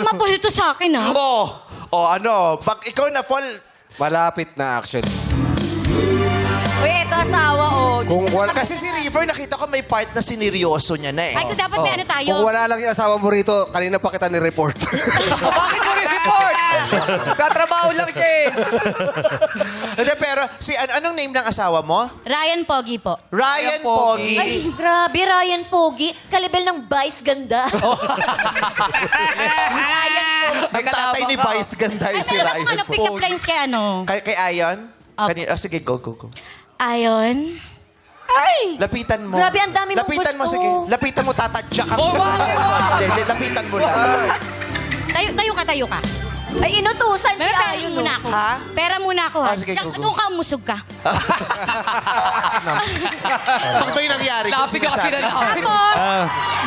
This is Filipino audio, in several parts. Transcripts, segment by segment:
Tama po ito sa akin, ha? Ano, pag ikaw na fall, Malapit na actually. Uy, eto asawa, oh. Kung wala, kasi si River nakita ko may part na sineryoso niya na eh. Ay, kung dapat may ano tayo. kung wala lang yung asawa mo rito, kanina pa kita ni-report. Bakit mo report? Katrabaho lang siya eh. Hindi, pero anong name ng asawa mo? Ryan Pogi po. Ryan Pogi. Pogi. Ay, grabe, Ryan Pogi. Kalibel ng Vice ganda. Ang tatay ni Vice ganda Ay, si meron Ryan akong pick-up Pogi. lines kay ano. Kay Ayon? Opo. Sige, go. Ayon. Lapitan mo. Grabe, ang dami mong Lapitan mo, gusto. sige. Lapitan mo, tatadya ka. Oh, bakit? Hindi, lapitan mo lang. Tayo ka. Ay, inutusan si May pera Ayon. muna ako. Ha? Pera muna ako, ha? Sige, go. Doon ka umusog ka. Pag may nangyari, kung Lapit ka kasi sinasabi. na Tapos,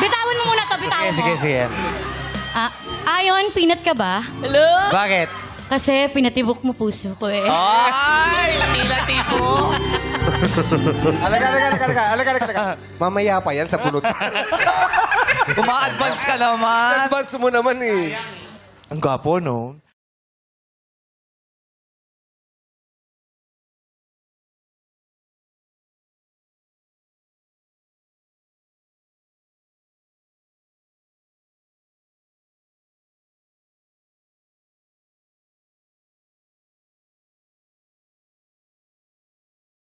bitawan mo muna to, bitawan mo. Sige. Ayon, pinat ka ba? Hello? Bakit? Kasi pinatibok mo puso ko eh. Ay, lati-lati po. Alaga. Mamaya pa yan sa bunot. Uma-advance ka naman. Advance mo naman eh. Ang gwapo, no?